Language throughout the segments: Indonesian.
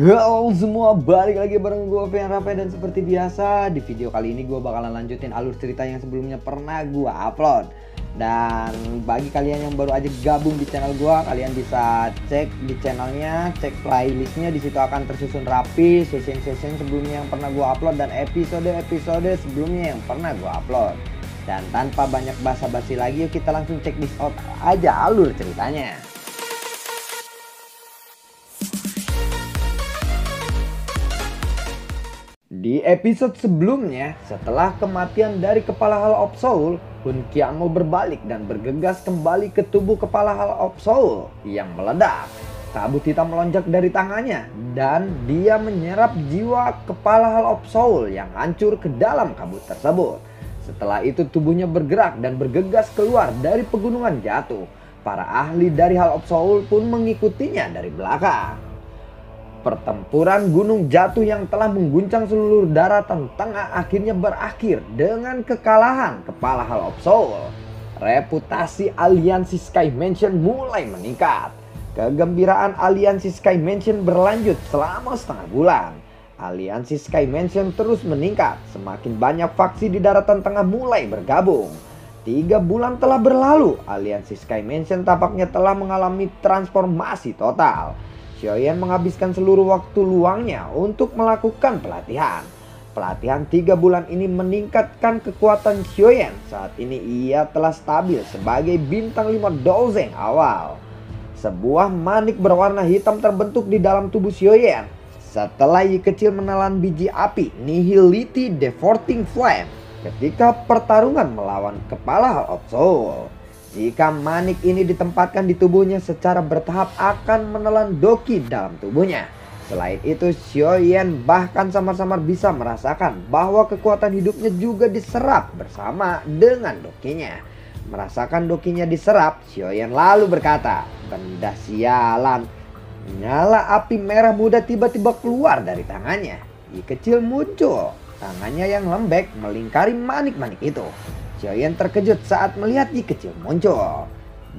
Halo semua, balik lagi bareng gue Fian Rafe, dan seperti biasa di video kali ini gue bakalan lanjutin alur cerita yang sebelumnya pernah gue upload. Dan bagi kalian yang baru aja gabung di channel gue, kalian bisa cek di channelnya, cek playlistnya, di situ akan tersusun rapi session-session sebelumnya yang pernah gue upload dan episode-episode sebelumnya yang pernah gue upload. Dan tanpa banyak basa-basi lagi, yuk kita langsung cek this out aja alur ceritanya. Di episode sebelumnya, setelah kematian dari kepala Hall of Soul, Hun Qianmo berbalik dan bergegas kembali ke tubuh kepala Hall of Soul yang meledak. Kabut hitam melonjak dari tangannya dan dia menyerap jiwa kepala Hall of Soul yang hancur ke dalam kabut tersebut. Setelah itu tubuhnya bergerak dan bergegas keluar dari pegunungan jatuh. Para ahli dari Hall of Soul pun mengikutinya dari belakang. Pertempuran gunung jatuh yang telah mengguncang seluruh daratan tengah akhirnya berakhir dengan kekalahan kepala Hall of Soul. Reputasi aliansi Sky Mansion mulai meningkat. Kegembiraan aliansi Sky Mansion berlanjut selama setengah bulan. Aliansi Sky Mansion terus meningkat. Semakin banyak faksi di daratan tengah mulai bergabung. 3 bulan telah berlalu. Aliansi Sky Mansion tampaknya telah mengalami transformasi total. Xiaoyan menghabiskan seluruh waktu luangnya untuk melakukan pelatihan. Pelatihan 3 bulan ini meningkatkan kekuatan Xiaoyan. Saat ini ia telah stabil sebagai bintang 5 Dozeng awal. Sebuah manik berwarna hitam terbentuk di dalam tubuh Xiaoyan. Setelah Yi kecil menelan biji api Nihility Devoting Flame ketika pertarungan melawan kepala Hall of Soul. Jika manik ini ditempatkan di tubuhnya secara bertahap akan menelan Doqi dalam tubuhnya. Selain itu, Xiaoyan bahkan samar-samar bisa merasakan bahwa kekuatan hidupnya juga diserap bersama dengan Doqinya. Merasakan Doqinya diserap, Xiaoyan lalu berkata, "Benda sialan." Nyala api merah muda tiba-tiba keluar dari tangannya. Yi kecil muncul, tangannya yang lembek melingkari manik-manik itu. Xiaoyan terkejut saat melihat Yi kecil muncul.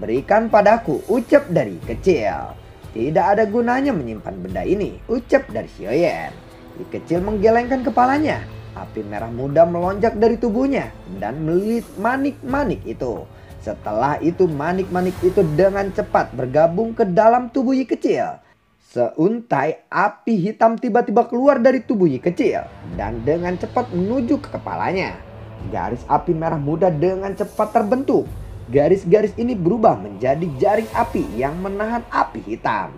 "Berikan padaku," ucap dari Yi kecil. "Tidak ada gunanya menyimpan benda ini," ucap dari Xiaoyan. Yi kecil menggelengkan kepalanya. Api merah muda melonjak dari tubuhnya dan melilit manik-manik itu. Setelah itu manik-manik itu dengan cepat bergabung ke dalam tubuh Yi kecil. Seuntai api hitam tiba-tiba keluar dari tubuh Yi kecil dan dengan cepat menuju ke kepalanya. Garis api merah muda dengan cepat terbentuk. Garis-garis ini berubah menjadi jaring api yang menahan api hitam.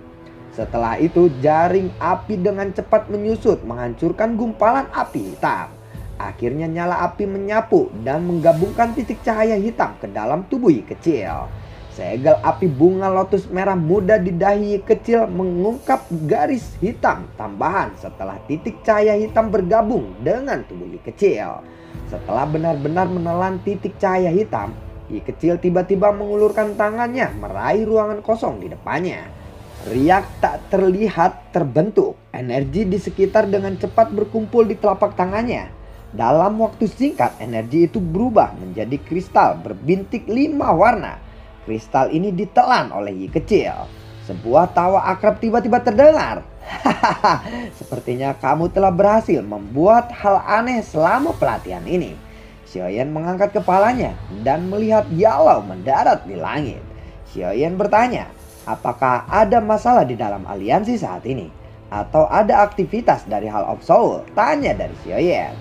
Setelah itu jaring api dengan cepat menyusut menghancurkan gumpalan api hitam. Akhirnya nyala api menyapu dan menggabungkan titik cahaya hitam ke dalam tubuh Yi kecil. Segel api bunga lotus merah muda di dahi Yi kecil mengungkap garis hitam tambahan setelah titik cahaya hitam bergabung dengan tubuh Yi kecil. Setelah benar-benar menelan titik cahaya hitam, Yi kecil tiba-tiba mengulurkan tangannya meraih ruangan kosong di depannya. Riak tak terlihat terbentuk. Energi di sekitar dengan cepat berkumpul di telapak tangannya. Dalam waktu singkat, energi itu berubah menjadi kristal berbintik 5 warna. Kristal ini ditelan oleh Yi kecil. Sebuah tawa akrab tiba-tiba terdengar. "Hahaha, sepertinya kamu telah berhasil membuat hal aneh selama pelatihan ini." Xiaoyan mengangkat kepalanya dan melihat Yalau mendarat di langit. Xiaoyan bertanya, "Apakah ada masalah di dalam aliansi saat ini? Atau ada aktivitas dari Hall of Soul?" tanya dari Xiaoyan.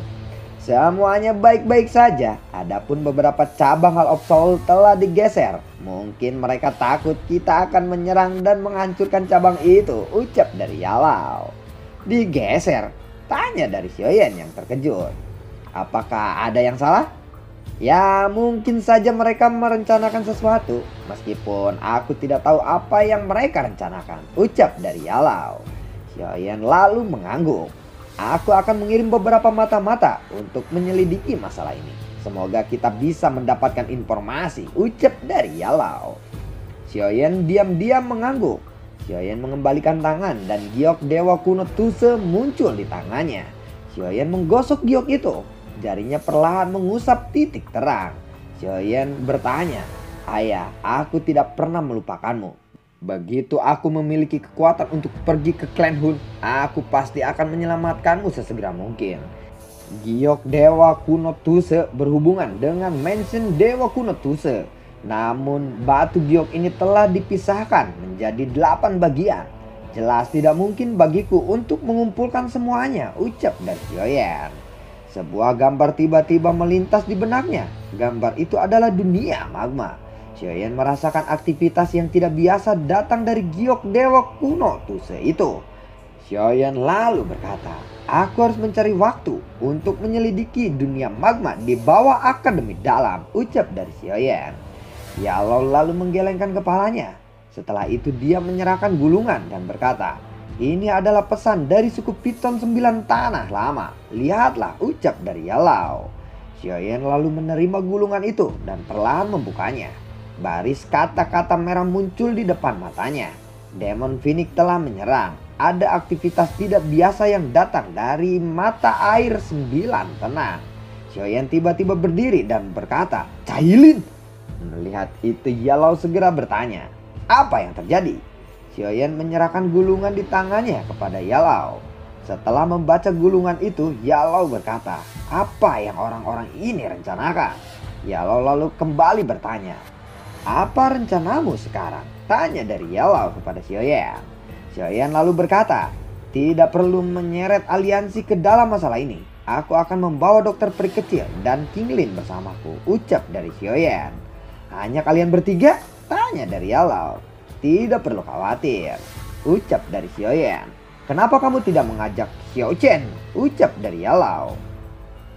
"Semuanya baik-baik saja. Adapun beberapa cabang Hall of Soul telah digeser. Mungkin mereka takut kita akan menyerang dan menghancurkan cabang itu," ucap dari Yalau. "Digeser?" tanya dari Xiaoyan yang terkejut. "Apakah ada yang salah?" "Ya, mungkin saja mereka merencanakan sesuatu. Meskipun aku tidak tahu apa yang mereka rencanakan," ucap dari Yalau. Xiaoyan lalu mengangguk. "Aku akan mengirim beberapa mata-mata untuk menyelidiki masalah ini. Semoga kita bisa mendapatkan informasi," ucap dari Yalau. Xiaoyan diam-diam mengangguk. Xiaoyan mengembalikan tangan dan giok dewa kuno Tuse muncul di tangannya. Xiaoyan menggosok giok itu. Jarinya perlahan mengusap titik terang. Xiaoyan bertanya, "Ayah, aku tidak pernah melupakanmu." Begitu aku memiliki kekuatan untuk pergi ke Clan Hun, aku pasti akan menyelamatkanmu sesegera mungkin. Giok Dewa Kuno Tuse berhubungan dengan Mansion Dewa Kuno Tuse. Namun batu giok ini telah dipisahkan menjadi 8 bagian. Jelas tidak mungkin bagiku untuk mengumpulkan semuanya, ucap dari Xiaoyan. Sebuah gambar tiba-tiba melintas di benaknya. Gambar itu adalah dunia magma. Xiaoyan merasakan aktivitas yang tidak biasa datang dari giok Dewa Kuno Tuse itu. Xiaoyan lalu berkata, aku harus mencari waktu untuk menyelidiki dunia magma di bawah akademi dalam, ucap dari Xiaoyan. Yalao lalu menggelengkan kepalanya. Setelah itu dia menyerahkan gulungan dan berkata, ini adalah pesan dari suku Piton 9 Tanah Lama. Lihatlah, ucap dari Yalao. Xiaoyan lalu menerima gulungan itu dan perlahan membukanya. Baris kata-kata merah muncul di depan matanya. Demon Phoenix telah menyerang. Ada aktivitas tidak biasa yang datang dari mata air 9 tenang. Xiaoyan tiba-tiba berdiri dan berkata, Cailin. Melihat itu Yalao segera bertanya, apa yang terjadi? Xiaoyan menyerahkan gulungan di tangannya kepada Yalao. Setelah membaca gulungan itu, Yalao berkata, apa yang orang-orang ini rencanakan? Yalao lalu kembali bertanya, apa rencanamu sekarang? Tanya dari Yalao kepada Xiaoyan. Xiaoyan lalu berkata, tidak perlu menyeret aliansi ke dalam masalah ini. Aku akan membawa dokter peri kecil dan King Lin bersamaku, ucap dari Xiaoyan. Hanya kalian bertiga? Tanya dari Yalao. Tidak perlu khawatir, ucap dari Xiaoyan. Kenapa kamu tidak mengajak Xiao Chen? Ucap dari Yalao.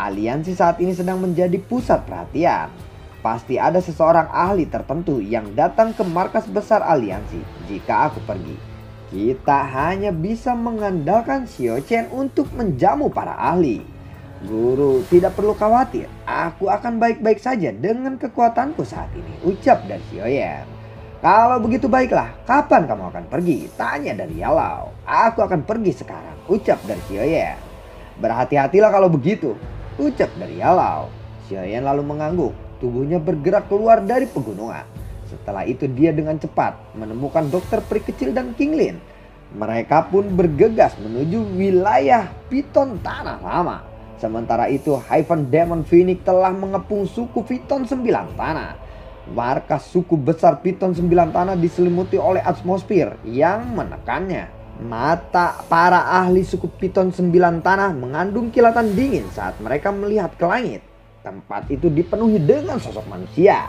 Aliansi saat ini sedang menjadi pusat perhatian. Pasti ada seseorang ahli tertentu yang datang ke markas besar aliansi jika aku pergi. Kita hanya bisa mengandalkan Xiao Chen untuk menjamu para ahli. Guru tidak perlu khawatir, aku akan baik-baik saja dengan kekuatanku saat ini, ucap dari Xiaoyan. Kalau begitu baiklah, kapan kamu akan pergi? Tanya dari Yalao. Aku akan pergi sekarang, ucap dari Xiaoyan. Berhati-hatilah kalau begitu, ucap dari Yalao. Xiaoyan lalu mengangguk. Tubuhnya bergerak keluar dari pegunungan. Setelah itu dia dengan cepat menemukan dokter peri kecil dan King Lin. Mereka pun bergegas menuju wilayah Piton Tanah Lama. Sementara itu Hyphen Demon Phoenix telah mengepung suku Piton 9 Tanah. Markas suku besar Piton 9 Tanah diselimuti oleh atmosfer yang menekannya. Mata para ahli suku Piton 9 Tanah mengandung kilatan dingin saat mereka melihat ke langit. Tempat itu dipenuhi dengan sosok manusia.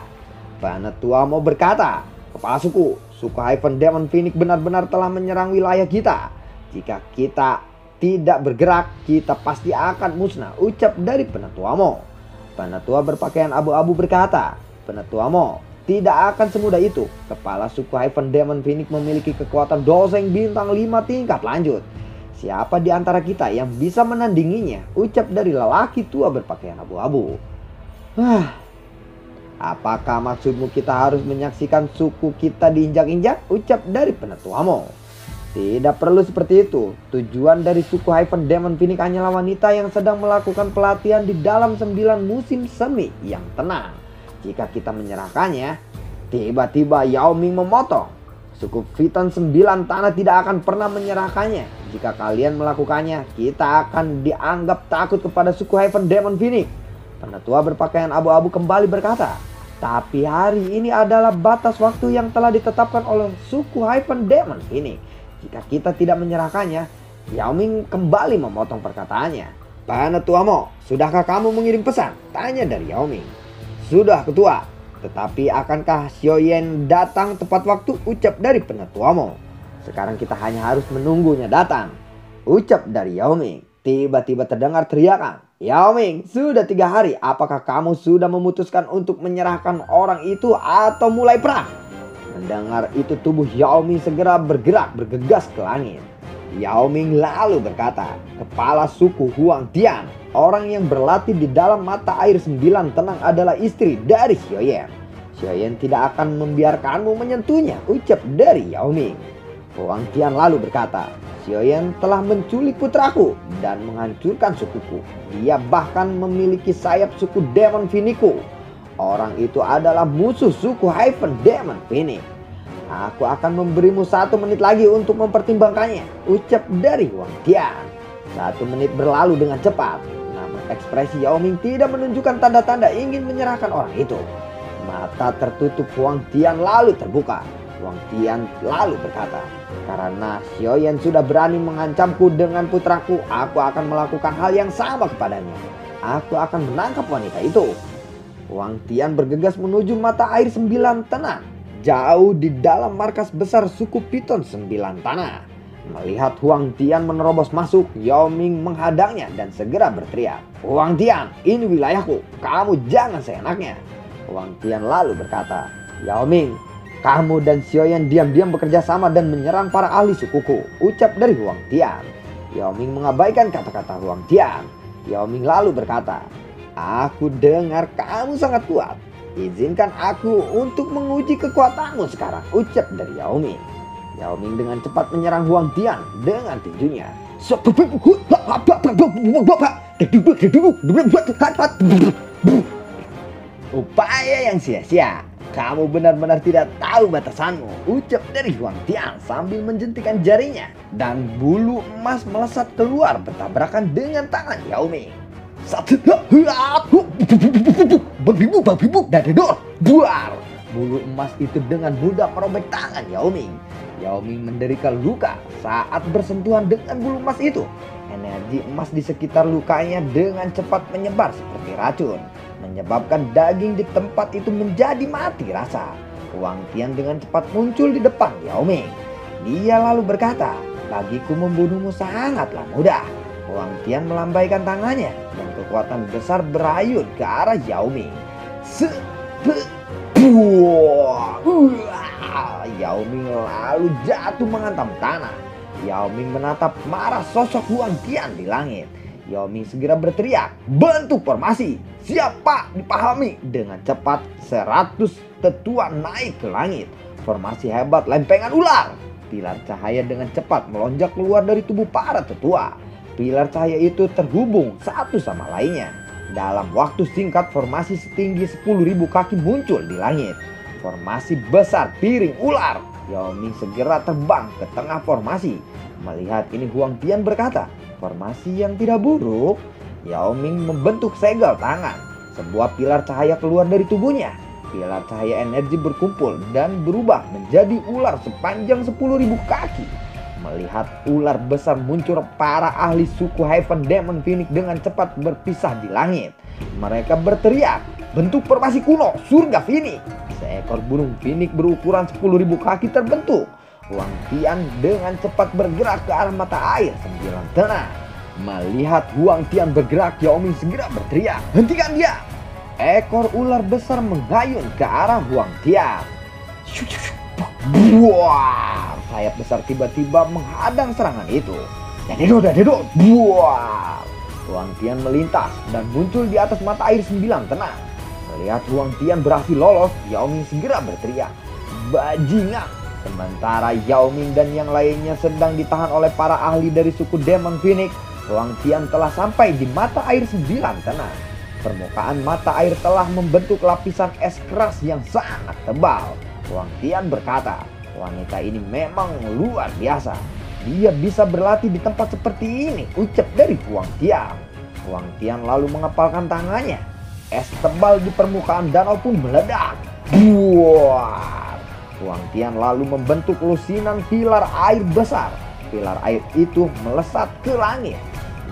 Penetua mau berkata, kepala suku Hyphen Demon Phoenix benar-benar telah menyerang wilayah kita. Jika kita tidak bergerak, kita pasti akan musnah, ucap dari Penetua Mo. Penetua berpakaian abu-abu berkata, Penetua Mo, tidak akan semudah itu. Kepala suku Hyphen Demon Phoenix memiliki kekuatan doseng bintang 5 tingkat lanjut. Siapa di antara kita yang bisa menandinginya? Ucap dari lelaki tua berpakaian abu-abu. Apakah maksudmu kita harus menyaksikan suku kita diinjak-injak? Ucap dari Penetua Mo. Tidak perlu seperti itu. Tujuan dari suku Hyphen Demon Phoenix hanyalah wanita yang sedang melakukan pelatihan di dalam 9 musim semi yang tenang. Jika kita menyerahkannya, tiba-tiba Yao Ming memotong. Suku Piton 9 Tanah tidak akan pernah menyerahkannya. Jika kalian melakukannya, kita akan dianggap takut kepada suku Hyphen Demon Phoenix. Penetua berpakaian abu-abu kembali berkata, tapi hari ini adalah batas waktu yang telah ditetapkan oleh suku Hyphen Demon Phoenix. Jika kita tidak menyerahkannya, Yao Ming kembali memotong perkataannya. Penetua Mo, sudahkah kamu mengirim pesan? Tanya dari Yao Ming. Sudah, Ketua. Tetapi akankah Xiaoyan datang tepat waktu? Ucap dari Penetua Mo. Sekarang kita hanya harus menunggunya datang, ucap dari Yao Ming. Tiba-tiba terdengar teriakan. Yao Ming, sudah 3 hari. Apakah kamu sudah memutuskan untuk menyerahkan orang itu atau mulai perang? Mendengar itu tubuh Yao Ming segera bergerak bergegas ke langit. Yao Ming lalu berkata, kepala suku Huang Tian, orang yang berlatih di dalam mata air 9 tenang adalah istri dari Xiaoyan. Xiaoyan tidak akan membiarkanmu menyentuhnya, ucap dari Yao Ming. Huang Tian lalu berkata, Xiaoyan telah menculik putraku dan menghancurkan sukuku. Dia bahkan memiliki sayap suku Demon Phoenix. Orang itu adalah musuh suku Hyphen Demon Phoenix. Aku akan memberimu 1 menit lagi untuk mempertimbangkannya, ucap dari Huang Tian. 1 menit berlalu dengan cepat, namun ekspresi Yao Ming tidak menunjukkan tanda-tanda ingin menyerahkan orang itu. Mata tertutup Huang Tian lalu terbuka. Huang Tian lalu berkata, "Karena Xiaoyan sudah berani mengancamku dengan putraku, aku akan melakukan hal yang sama kepadanya. Aku akan menangkap wanita itu." Huang Tian bergegas menuju mata air 9 tanah, jauh di dalam markas besar suku Piton 9 tanah. Melihat Huang Tian menerobos masuk, Yao Ming menghadangnya dan segera berteriak, "Huang Tian, ini wilayahku, kamu jangan seenaknya." Huang Tian lalu berkata, "Yao Ming, kamu dan Xiaoyan diam-diam bekerja sama dan menyerang para ahli sukuku," ucap dari Huang Tian. Yao Ming mengabaikan kata-kata Huang Tian. Yao Ming lalu berkata, "Aku dengar kamu sangat kuat. Izinkan aku untuk menguji kekuatanmu sekarang," ucap dari Yao Ming. Yao Ming dengan cepat menyerang Huang Tian dengan tinjunya. "Upaya yang sia-sia. Kamu benar-benar tidak tahu batasanmu," ucap dari Huang Tian sambil menjentikan jarinya, dan bulu emas melesat keluar bertabrakan dengan tangan Yao Ming. Buar. Bulu emas itu dengan mudah merobek tangan Yao Ming. Yao Ming menderita luka saat bersentuhan dengan bulu emas itu. Energi emas di sekitar lukanya dengan cepat menyebar seperti racun, menyebabkan daging di tempat itu menjadi mati rasa. Huang Tian dengan cepat muncul di depan Yao Ming. Dia lalu berkata, "Bagiku membunuhmu sangatlah mudah." Huang Tian melambaikan tangannya dan kekuatan besar berayun ke arah Yao Ming. Yao Ming lalu jatuh menghantam tanah. Yao Ming menatap marah sosok Huang Tian di langit. Yao Ming segera berteriak, "Bentuk formasi, siapa dipahami?" Dengan cepat 100 tetua naik ke langit. Formasi hebat lempengan ular. Pilar cahaya dengan cepat melonjak keluar dari tubuh para tetua. Pilar cahaya itu terhubung satu sama lainnya. Dalam waktu singkat formasi setinggi 10.000 kaki muncul di langit. Formasi besar piring ular. Yao Ming segera terbang ke tengah formasi. Melihat ini Huang Tian berkata, "Formasi yang tidak buruk." Yao Ming membentuk segel tangan. Sebuah pilar cahaya keluar dari tubuhnya. Pilar cahaya energi berkumpul dan berubah menjadi ular sepanjang 10.000 kaki. Melihat ular besar muncul, para ahli suku Heaven Demon Phoenix dengan cepat berpisah di langit. Mereka berteriak, "Bentuk formasi kuno, surga Phoenix." Seekor burung Phoenix berukuran 10.000 kaki terbentuk. Huang Tian dengan cepat bergerak ke arah mata air 9 tanah. Melihat Huang Tian bergerak, Yao Ming segera berteriak, "Hentikan dia!" Ekor ular besar menghayun ke arah Huang Tian. Buar! Sayap besar tiba-tiba menghadang serangan itu. Dadedo. Buar! Huang Tian melintas dan muncul di atas mata air 9 tanah. Melihat Huang Tian berhasil lolos, Yao Ming segera berteriak, "Bajingan!" Sementara Yao Ming dan yang lainnya sedang ditahan oleh para ahli dari suku Demon Phoenix, Huang Tian telah sampai di mata air 9 tanah. Permukaan mata air telah membentuk lapisan es keras yang sangat tebal. Huang Tian berkata, "Wanita ini memang luar biasa. Dia bisa berlatih di tempat seperti ini," ucap dari Huang Tian. Huang Tian lalu mengepalkan tangannya. Es tebal di permukaan danau pun meledak. Buar! Huang Tian lalu membentuk lusinan pilar air besar. Pilar air itu melesat ke langit.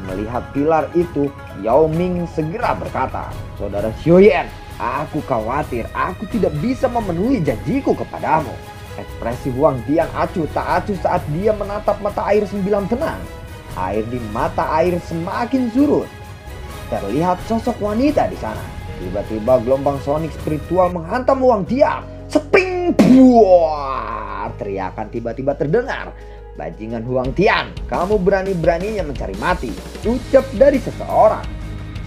Melihat pilar itu, Yao Ming segera berkata, "Saudara Xiaoyan, aku khawatir aku tidak bisa memenuhi janjiku kepadamu." Ekspresi Huang Tian acuh tak acuh saat dia menatap mata air 9 tenang. Air di mata air semakin surut. Terlihat sosok wanita di sana. Tiba-tiba gelombang sonik spiritual menghantam Huang Tian. Seping! Buar! Teriakan tiba-tiba terdengar. "Bajingan Huang Tian, kamu berani-beraninya mencari mati," ucap dari seseorang.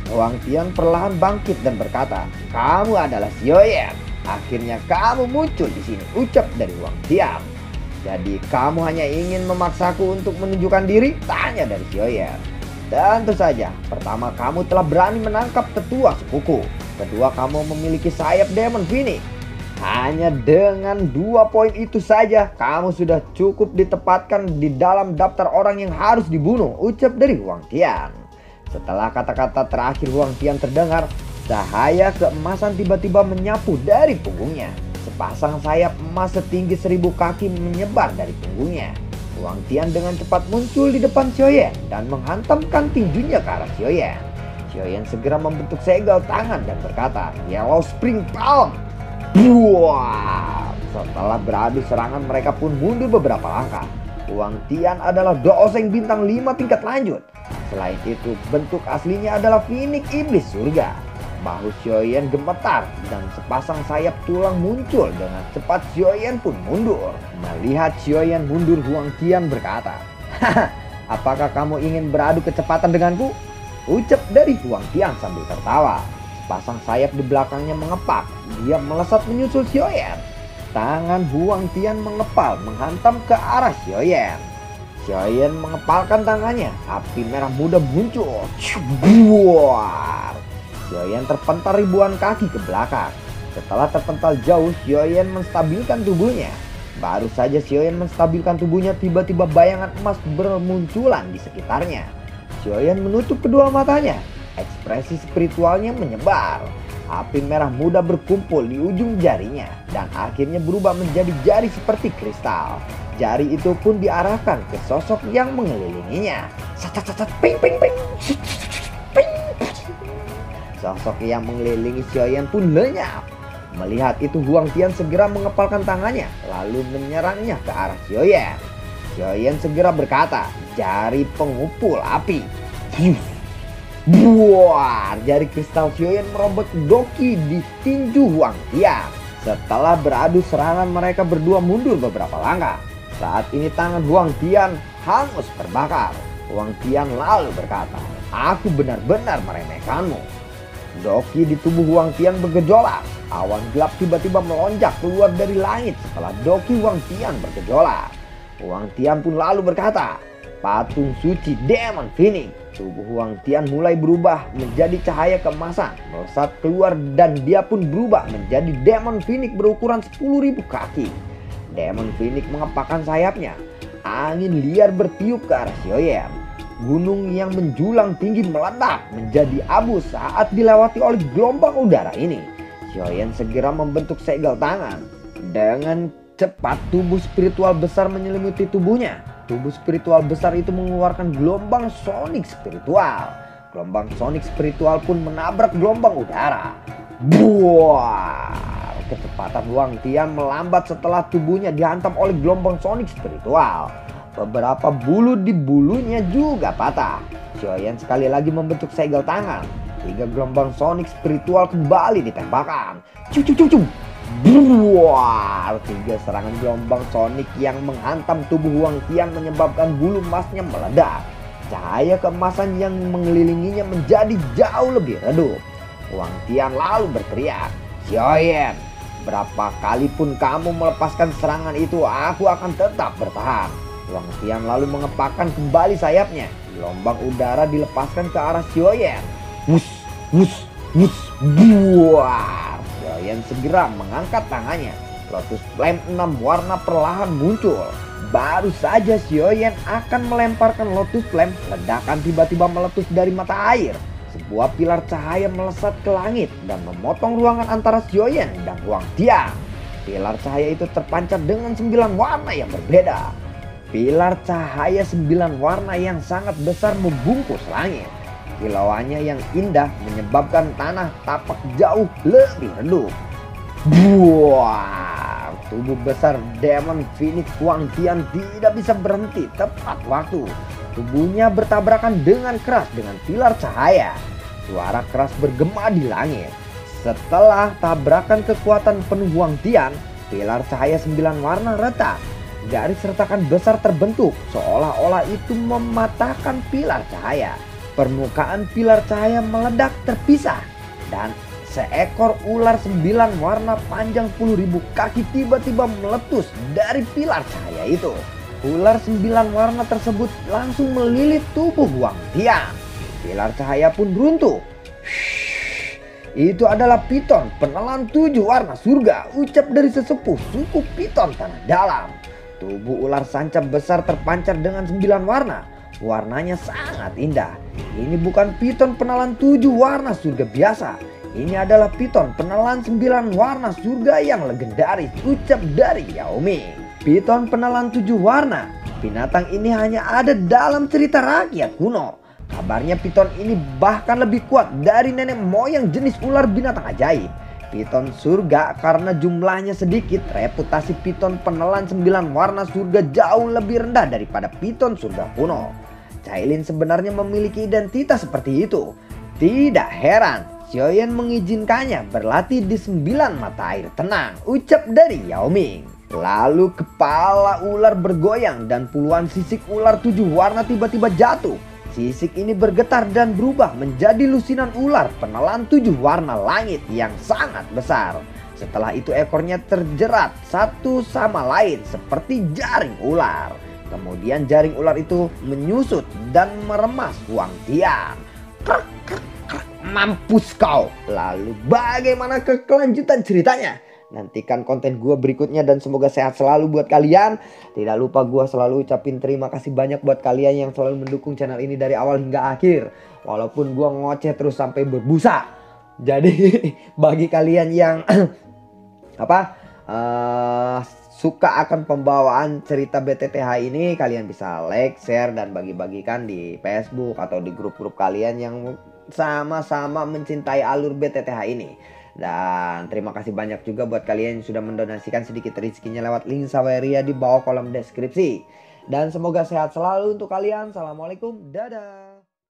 Huang Tian perlahan bangkit dan berkata, "Kamu adalah Xiaoyan. Akhirnya kamu muncul di sini," ucap dari Huang Tian. "Jadi kamu hanya ingin memaksaku untuk menunjukkan diri?" tanya dari Xiaoyan. "Tentu saja. Pertama, kamu telah berani menangkap tetua sepuku. Kedua, kamu memiliki sayap Demon Phoenix. Hanya dengan 2 poin itu saja, kamu sudah cukup ditempatkan di dalam daftar orang yang harus dibunuh, ucap dari Huang Tian. Setelah kata-kata terakhir Huang Tian terdengar, cahaya keemasan tiba-tiba menyapu dari punggungnya. Sepasang sayap emas setinggi 1000 kaki menyebar dari punggungnya. Huang Tian dengan cepat muncul di depan Xiaoyan dan menghantamkan tinjunya ke arah Xiaoyan. Xiaoyan segera membentuk segel tangan dan berkata, "Yellow Spring Palm!" Buah! Setelah beradu serangan, mereka pun mundur beberapa langkah. Huang Tian adalah dooseng bintang 5 tingkat lanjut. Selain itu, bentuk aslinya adalah Phoenix Iblis Surga. Bahu Xiaoyan gemetar dan sepasang sayap tulang muncul. Dengan cepat Xiaoyan pun mundur. Melihat Xiaoyan mundur, Huang Tian berkata, "Haha, apakah kamu ingin beradu kecepatan denganku?" Ucap dari Huang Tian sambil tertawa. Pasang sayap di belakangnya mengepak. Dia melesat menyusul Xiaoyan. Tangan Huang Tian mengepal menghantam ke arah Xiaoyan. Xiaoyan mengepalkan tangannya. Api merah muda muncul. Buar! Xiaoyan terpental ribuan kaki ke belakang. Setelah terpental jauh, Xiaoyan menstabilkan tubuhnya. Baru saja Xiaoyan menstabilkan tubuhnya, tiba-tiba bayangan emas bermunculan di sekitarnya. Xiaoyan menutup kedua matanya. Ekspresi spiritualnya menyebar. Api merah muda berkumpul di ujung jarinya dan akhirnya berubah menjadi jari seperti kristal. Jari itu pun diarahkan ke sosok yang mengelilinginya. Ping ping ping. Sosok yang mengelilingi Xiaoyan pun lenyap. Melihat itu, Huang Tian segera mengepalkan tangannya lalu menyerangnya ke arah Xiaoyan. Xiaoyan segera berkata, "Jari pengupul api." Buar! Jari kristal Xiaoyan merobot Doki di tinju Huang Tian. Setelah beradu serangan, mereka berdua mundur beberapa langkah. Saat ini tangan Huang Tian hangus terbakar. Huang Tian lalu berkata, "Aku benar-benar meremehkanmu." Doki di tubuh Huang Tian bergejolak. Awan gelap tiba-tiba melonjak keluar dari langit setelah Doki Huang Tian bergejolak. Huang Tian pun lalu berkata, "Patung suci Demon Phoenix." Tubuh Huang Tian mulai berubah menjadi cahaya keemasan melesat keluar dan dia pun berubah menjadi Demon Phoenix berukuran 10.000 kaki. Demon Phoenix mengepakkan sayapnya. Angin liar bertiup ke arah Xiaoyan. Gunung yang menjulang tinggi meledak menjadi abu saat dilewati oleh gelombang udara ini. Xiaoyan segera membentuk segel tangan. Dengan cepat tubuh spiritual besar menyelimuti tubuhnya. Tubuh spiritual besar itu mengeluarkan gelombang sonik spiritual. Gelombang sonik spiritual pun menabrak gelombang udara. Buar! Kecepatan Huang Tian melambat setelah tubuhnya dihantam oleh gelombang sonik spiritual. Beberapa bulu di bulunya juga patah. Xiaoyan sekali lagi membentuk segel tangan. 3 gelombang sonik spiritual kembali ditembakkan. Buar! 3 serangan gelombang sonik yang menghantam tubuh Huang Tian menyebabkan bulu emasnya meledak. Cahaya keemasan yang mengelilinginya menjadi jauh lebih redup. Huang Tian lalu berteriak, "Xiaoyan, berapa kali pun kamu melepaskan serangan itu, aku akan tetap bertahan." Huang Tian lalu mengepakkan kembali sayapnya. Gelombang udara dilepaskan ke arah Xiaoyan. Wus, wus, wus, buar! Xiaoyan segera mengangkat tangannya. Lotus Flame 6 warna perlahan muncul. Baru saja Xiaoyan akan melemparkan Lotus Flame, ledakan tiba-tiba meletus dari mata air. Sebuah pilar cahaya melesat ke langit dan memotong ruangan antara Xiaoyan dan Huang Tian. Pilar cahaya itu terpancar dengan 9 warna yang berbeda. Pilar cahaya 9 warna yang sangat besar membungkus langit. Kilauannya yang indah menyebabkan tanah tapak jauh lebih redup. Buar! Tubuh besar Demon Phoenix Huang Tian tidak bisa berhenti tepat waktu. Tubuhnya bertabrakan dengan keras dengan pilar cahaya. Suara keras bergema di langit. Setelah tabrakan kekuatan penuh Huang Tian, pilar cahaya 9 warna retak. Garis retakan besar terbentuk seolah-olah itu mematahkan pilar cahaya. Permukaan pilar cahaya meledak terpisah dan seekor ular 9 warna panjang 10.000 kaki tiba-tiba meletus dari pilar cahaya itu. Ular 9 warna tersebut langsung melilit tubuh Huang Tian. Pilar cahaya pun runtuh. Itu adalah piton penelan 7 warna surga, ucap dari sesepuh suku piton tanah dalam. Tubuh ular sancap besar terpancar dengan 9 warna. Warnanya sangat indah. Ini bukan piton penelan 7 warna surga biasa. Ini adalah piton penelan 9 warna surga yang legendaris, ucap dari Yao Ming. Piton penelan 7 warna. Binatang ini hanya ada dalam cerita rakyat kuno. Kabarnya piton ini bahkan lebih kuat dari nenek moyang jenis ular binatang ajaib. Piton surga karena jumlahnya sedikit, reputasi piton penelan 9 warna surga jauh lebih rendah daripada piton surga kuno. Cailin sebenarnya memiliki identitas seperti itu. Tidak heran, Xiaoyan mengizinkannya berlatih di 9 mata air tenang, ucap dari Yao Ming. Lalu kepala ular bergoyang dan puluhan sisik ular 7 warna tiba-tiba jatuh. Sisik ini bergetar dan berubah menjadi lusinan ular penelan 7 warna langit yang sangat besar. Setelah itu ekornya terjerat satu sama lain seperti jaring ular. Kemudian jaring ular itu menyusut dan meremas Huang Tian. Krek, krek, krek, mampus kau. Lalu bagaimana kelanjutan ceritanya? Nantikan konten gue berikutnya dan semoga sehat selalu buat kalian. Tidak lupa gue selalu ucapin terima kasih banyak buat kalian yang selalu mendukung channel ini dari awal hingga akhir. Walaupun gue ngoceh terus sampai berbusa. Jadi bagi kalian yang suka akan pembawaan cerita BTTH ini, kalian bisa like, share, dan bagi-bagikan di Facebook atau di grup-grup kalian yang sama-sama mencintai alur BTTH ini. Dan terima kasih banyak juga buat kalian yang sudah mendonasikan sedikit rezekinya lewat link Saweria di bawah kolom deskripsi. Dan semoga sehat selalu untuk kalian. Assalamualaikum, dadah.